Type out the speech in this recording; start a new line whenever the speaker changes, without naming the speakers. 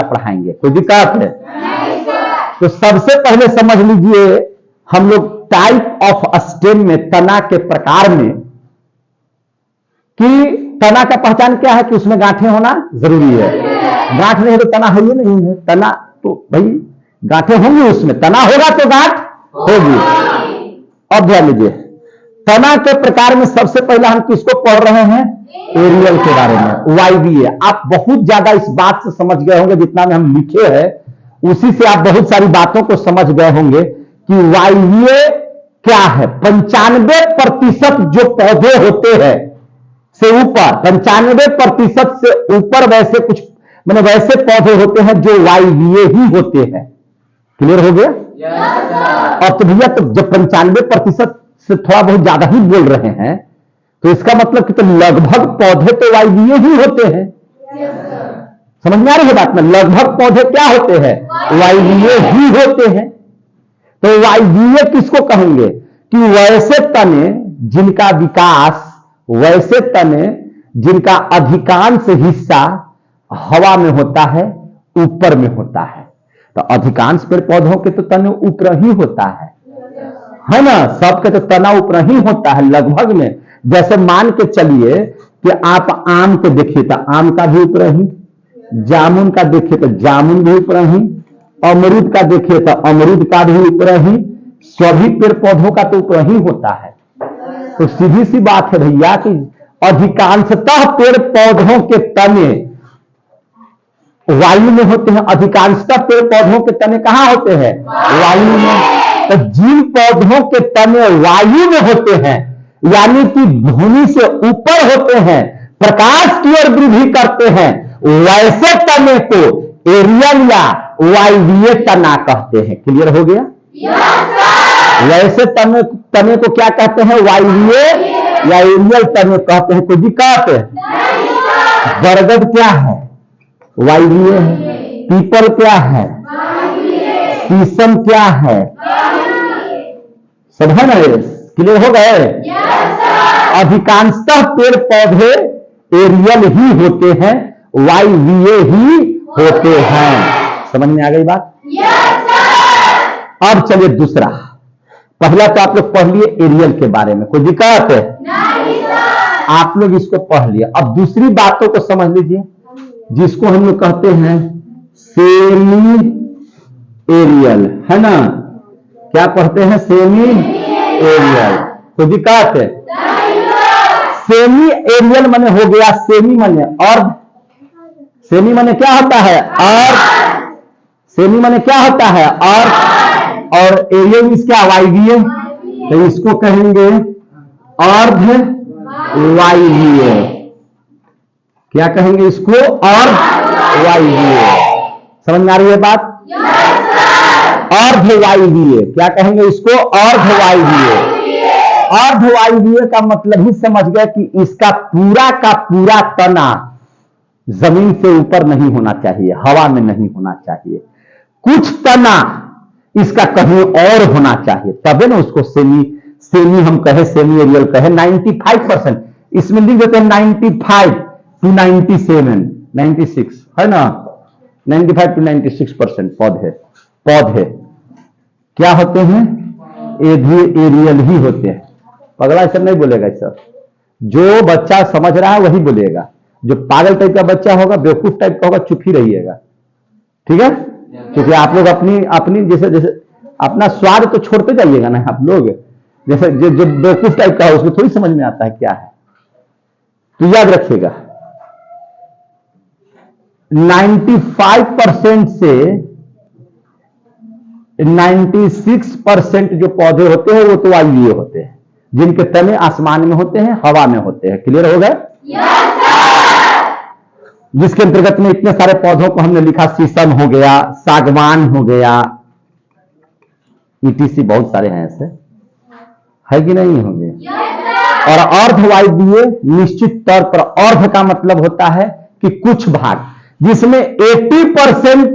पढ़ाएंगे, कोई दिक्कत है? तो सबसे पहले समझ लीजिए हम लोग टाइप ऑफ स्टेम में, तना के प्रकार में, कि तना का पहचान क्या है कि उसमें गांठें होना जरूरी है। गांठ नहीं है तो तना है ही नहीं है। तना तो भाई गांठें होंगी, उसमें तना होगा तो गांठ होगी। अब ध्यान लीजिए, तना के प्रकार में सबसे पहले हम किसको पढ़ रहे हैं? एरियल के बारे में, वायवीय। आप बहुत ज्यादा इस बात से समझ गए होंगे, जितना में हम लिखे हैं उसी से आप बहुत सारी बातों को समझ गए होंगे कि वायवीय क्या है। 95% जो पौधे होते हैं से ऊपर, 95% से ऊपर वैसे कुछ मैंने वैसे पौधे होते हैं जो वायवीय ही होते हैं। क्लियर हो गया? और तो भैया, तो जब 95% से थोड़ा बहुत ज्यादा ही बोल रहे हैं तो इसका मतलब कि तो लगभग पौधे तो वायवीय ही होते हैं। समझ में आ रही है बात में? लगभग पौधे क्या होते हैं? वायवीय ही होते हैं। तो वायवीय किसको कहेंगे? कि वैसे तने जिनका विकास, वैसे तने जिनका अधिकांश हिस्सा हवा में होता है, ऊपर में होता है। तो अधिकांश पेड़ पौधों के तो तने ऊपर ही होता है ना? सबके तो तना ऊपर ही होता है लगभग में। जैसे मान के चलिए कि आप आम को देखिए तो आम का भी ऊपर ही, जामुन का देखिए तो जामुन भी ऊपर ही, अमरूद का देखिए तो अमरूद का भी ऊपर ही। सभी पेड़ पौधों का तो ऊपर ही होता है। तो सीधी सी बात है भैया कि अधिकांशतः पेड़ पौधों के तने वायु में होते हैं। अधिकांशतः पेड़ पौधों के तने कहां होते हैं? वायु में। तो जिन पौधों के तने वायु में होते हैं, यानी कि भूमि से ऊपर होते हैं, प्रकाश की ओर वृद्धि करते हैं, वैसे तने को एरियल या वायवीय तना कहते हैं। क्लियर हो गया? वैसे तने को क्या कहते हैं? वायवीय या एरियल तने कहते हैं। कोई दिक्कत? बरगद क्या है? वायवीय है। पीपल क्या है? शीशम क्या है? सब है ना? क्लियर हो गए? अधिकांशतः पेड़ पौधे एरियल ही होते हैं, वायवीय ही होते हैं। समझ में आ गई बात? अब चलिए दूसरा। पहला तो आप लोग पढ़ लिए एरियल के बारे में, कोई दिक्कत है? आप लोग इसको पढ़ लिए। अब दूसरी बातों को समझ लीजिए, जिसको हम लोग कहते हैं सेमी एरियल, है ना? क्या पढ़ते हैं? Semi aerial. कोई दिक्कत है? सेमी एरियल माने हो गया, सेमी माने अर्ध। सेमी माने क्या होता है? अर्ध। सेमी माने क्या होता है? अर्ध। और एरियल मींस क्या? वायवीय। तो इसको कहेंगे अर्ध वायवीय। क्या कहेंगे इसको? अर्ध वायवीय। समझ में आ रही है बात? अर्ध वायवीय। क्या कहेंगे इसको? अर्ध वायवीय। अर्ध वायवीय का मतलब ही समझ गए कि इसका पूरा का पूरा तना जमीन से ऊपर नहीं होना चाहिए, हवा में नहीं होना चाहिए। कुछ तना इसका कहीं और होना चाहिए, तबे ना उसको सेमी हम कहे, सेमी एरियल कहे। 95% इसमें लिख देते हैं 95 to 97, 96 है ना? 95 to 96% पौधे क्या होते हैं? एरियल ही होते हैं। पगला ऐसा नहीं बोलेगा सर। जो बच्चा समझ रहा है वही बोलेगा। जो पागल टाइप का बच्चा होगा, बेवकूफ टाइप का होगा, चुप ही रहिएगा। ठीक है? क्योंकि आप लोग अपनी जैसे अपना स्वाद तो छोड़ते जाइएगा ना आप लोग। जैसे जो बेवकूफ टाइप का है उसको थोड़ी समझ में आता है क्या है। तो याद रखिएगा 95% से 96% जो पौधे होते हैं वो तो वायवीय होते हैं, जिनके तने आसमान में होते हैं, हवा में होते हैं। क्लियर हो गए? जिसके अंतर्गत में इतने सारे पौधों को हमने लिखा, शीशम हो गया, सागवान हो गया, ईटीसी बहुत सारे हैं ऐसे, है कि नहीं होंगे? और अर्ध वायवीय निश्चित तौर पर, अर्ध का मतलब होता है कि कुछ भाग, जिसमें 80%